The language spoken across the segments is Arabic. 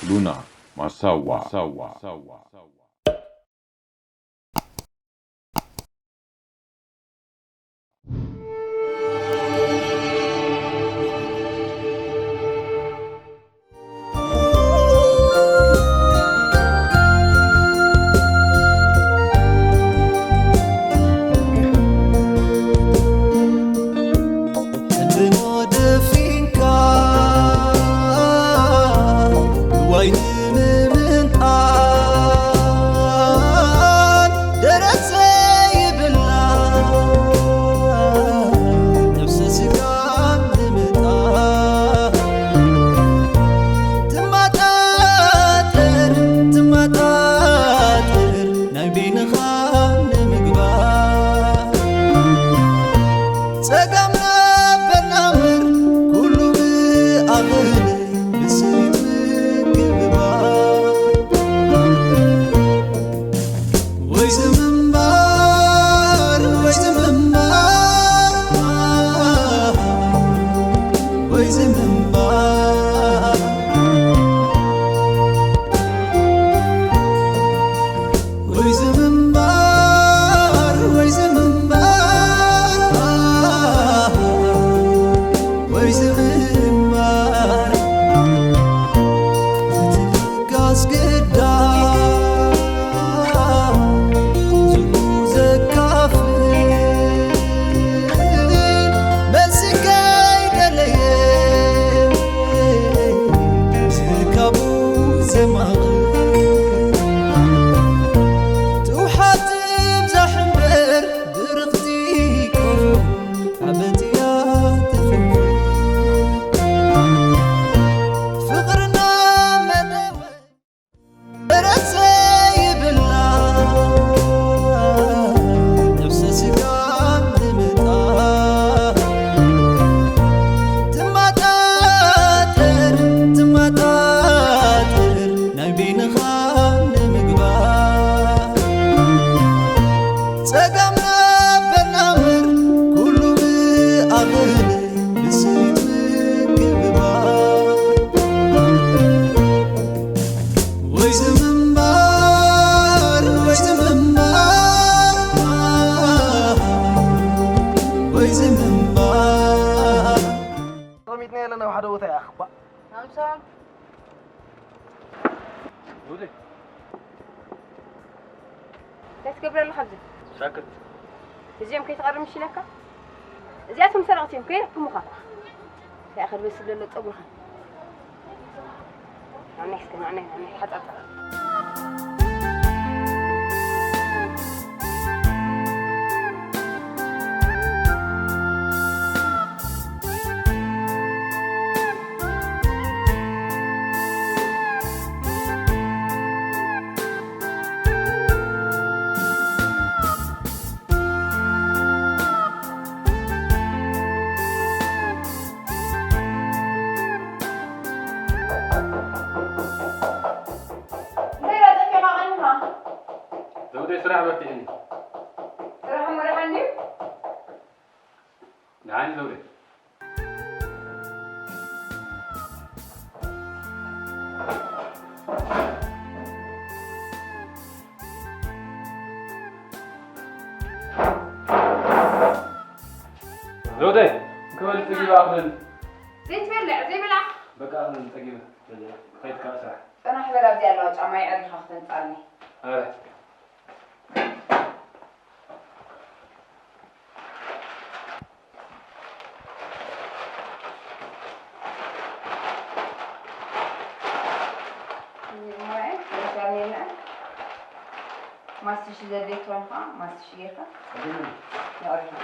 FLUNA MASSAWA. ساكت. تجيهم كي تقرب مشي لك؟ زياتهم سرقتهم كي يحكموا خا. يا أخي بس اللي تقول خا. عم نحكي عم حتى سرعة برتيني. راح مرحني؟ نعم زودي. زودي كمان تجيب أخذ. زي تبلع زي بلع. بقى أخذ تجيب خيط كاسة. أنا أحب أبدي الله جماعة يعرف أخذ نتعلمي. هلا. ما استشي زديت وانها ما استشي غيرها يا أرجع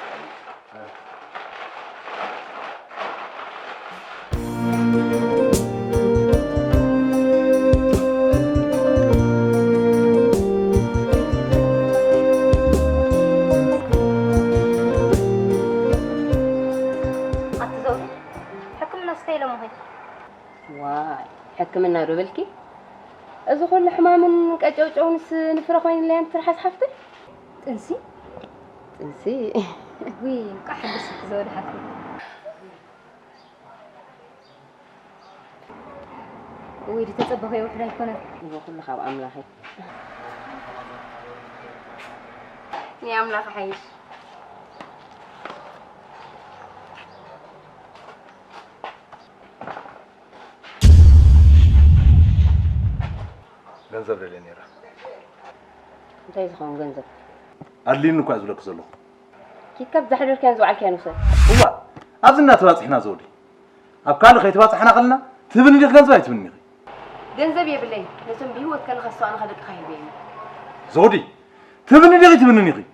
أتزوج حكمنا ستيلة مهي واي حكمنا ربلكي إذا كل حمام كأجوج أونس نفرق وين اللي أنت رح أسحفتي؟ تنسي وي كحل بس زود حكي ويدي تتصبح يا وحده يكون هو كل خاب املاحي يا املاح حيش ገንዘብ ለኔ ነራ እንታይ ዝኸውን ገንዘብ ኣድሊን እንኳ ዝብለክ ዘለኹ كيف زحلر كان زوعل كانوا سر هو أبزنا تباصحنا زودي أبكار خيط تباصحنا قلنا تبني لي غنزب تبني غنزب يا بلي لازم بيوت كان خصو أنا خدك خايبين زودي تبني لي تبني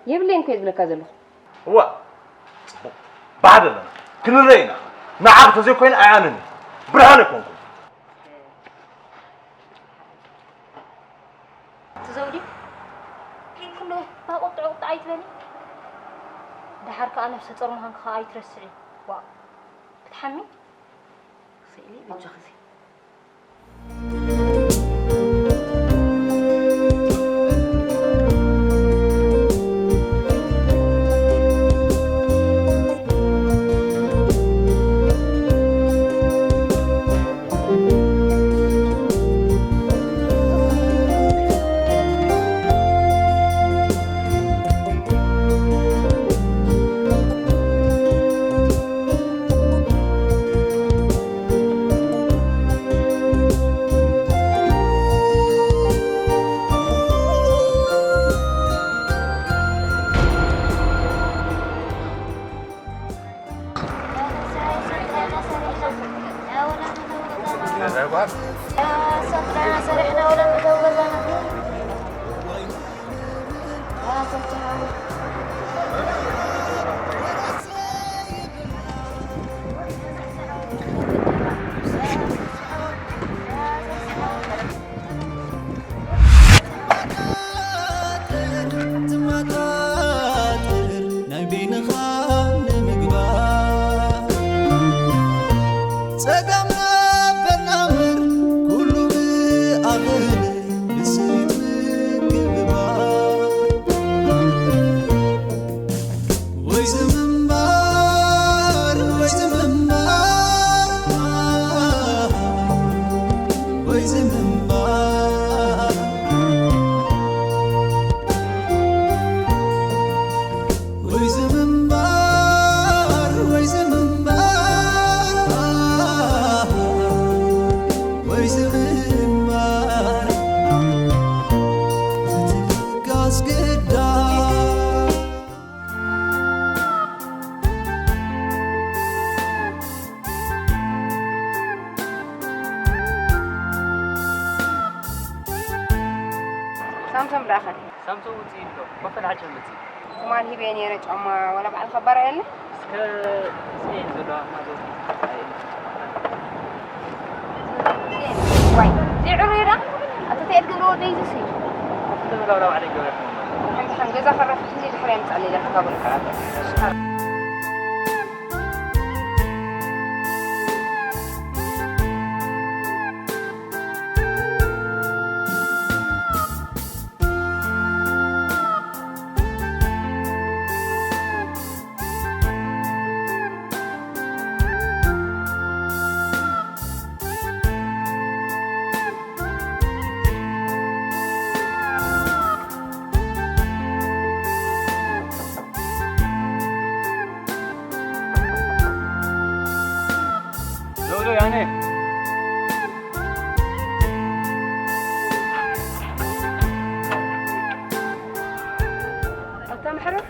يا بلي إنك يقول لك هذا هو بعد لنا كنا رينا نعرف زي كوين أعانني برهانكم تزودي كله قطع عيت بني دحرك أنا نفسي صار مهان خايت رسعي وا بتحمي سيلي بتجخزي سامسونج وتيلو ما في الحاجة متي وما هي بيني رجع ما ولا بعد خبر يعني سمين زلوا ما زلوا واي دي عريرة أتتأكد قبل ودي زي تمام لو عليك ولا الحين جزا خرفت زي الحريم تعلي لك قبل كذا يعني أنت محرف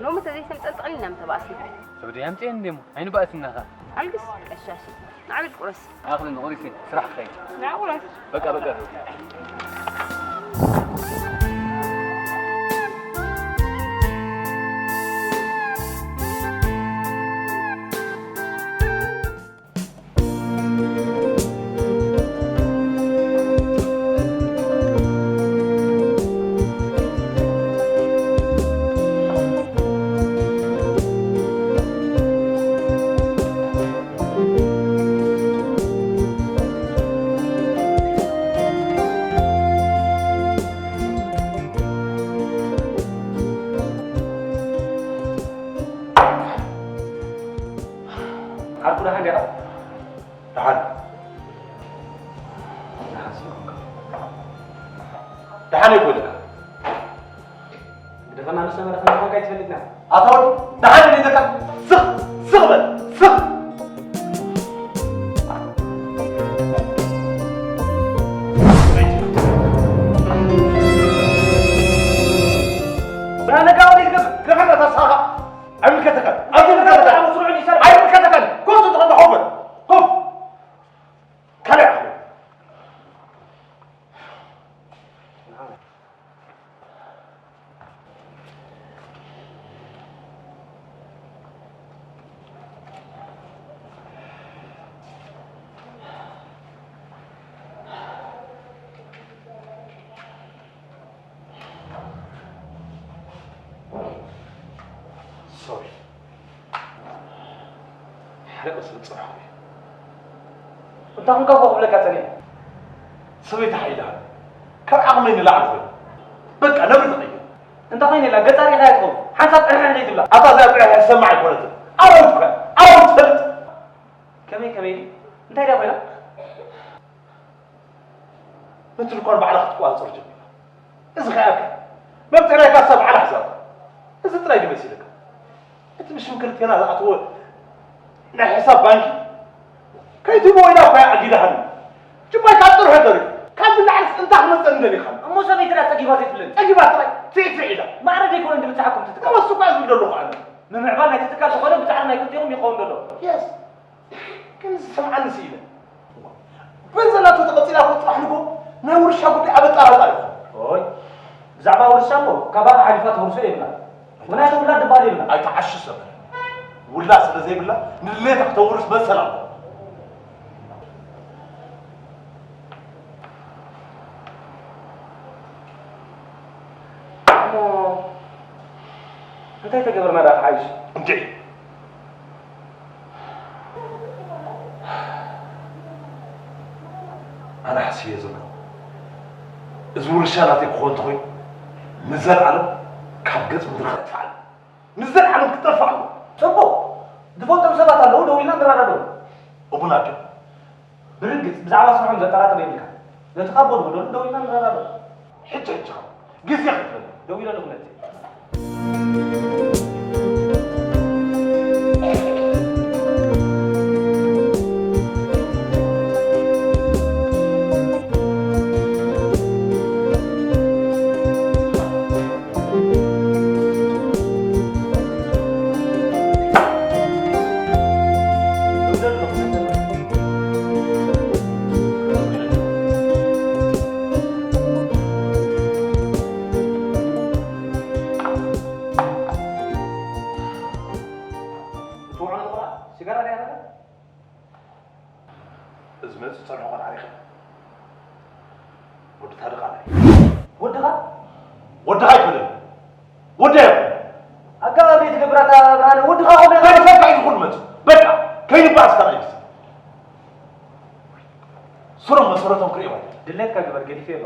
نوم تزيد تمتلت قلنا متباسي سودي أمتين ديمو عين بقى النها ألقس الشاشة نعمل قرص آخذ النقوري فين سرح خير نعم بقى عبد الله هندي تعال تعال يقول لك دفعنا نص مرة خمسة قاعد تفلتنا أطول تعال اللي ذكر صغبل أنا قاعد يقول كيف تصحى عمل كتكل عمل كتكل كنت تغنى حبل قف كلع سوري حرق أصل صراحة أنت هم كفوا لك أتني سويت حيلها كم عقلين لا أعرفه بقى نبي تغير أنت خليني لا قطاري حياتكم حسب إحنا نجيب له أتا زي أبيع السماعة كونته أروت فلت كمي أنت هيدا ولا مثل كون بعد أخذك وأنصر جميلة إذا خيالك ما بتعرف كاسب على حساب إذا تلاقي مسيرك أنت مش ممكن تينا أطول نا حساب بنكي كي تبغى إلى فيا عقيدة هني شو ما يكثر هذا كان اللي عارف أنت أحمد أندلي خان مو سوي ترى تجيبات يفلن أجيبات ترى في ما عرف يكون عند بتاعكم تتكلم ما السوق عايز يدلوا عنه من عبالنا تتكلم ولا بتاعنا يكون يوم يقوم دلو يس كان سمع نسيله بنزل لا تتقطع لا تطرح لكم نور شابو أبد أرد أوي زعما ورسامو كبار حلفات ورسيبنا وناس ولا دبالينا أي تعشى سبب ولا سبب زي بالله نلقي تحت ورس مثلا أنت تجبر ما راح عايش جاي أنا حسي زمان زور الشارع يكون طويل نزل على كابجت مدرخة فعل نزل على كتر فعل صبو دفوت مسابقة له دوينا نرادو أبونا جو برجس بزعما صحون زترات بينك نتقبل بدون دوينا نرادو حتى جزء يا دوينا لغنتي زمن تصرحوا على عريخة ودي تهرق علي ودها يكمل ودها أكمل بيت كبرتا براني ودها أو لا يفكر يدخل مت بقى كين باس كرايس صرم مسورتهم كريمة دلنت كجبر قدي فيه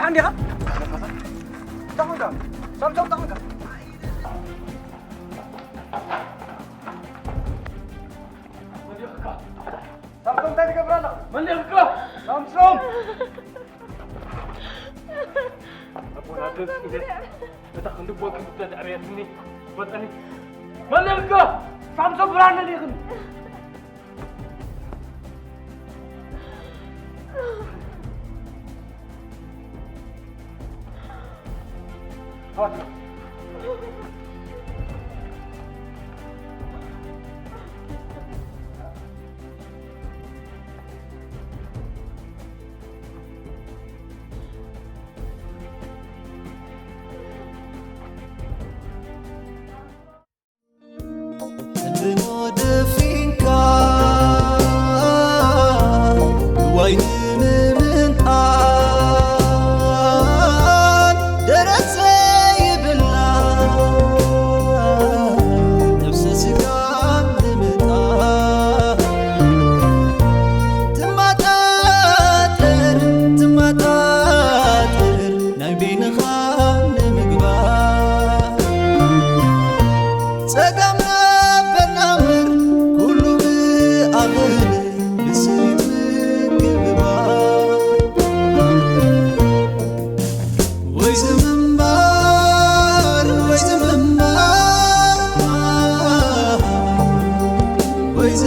عندي غا تعال تعال سامسون تاني قبرانا من اللي يبقى سامسون أبونا دس إذا بتاخذ دبوك بتاع عريتني بتاني من اللي يبقى سامسون برانا اللي يغني هاتي Pois é,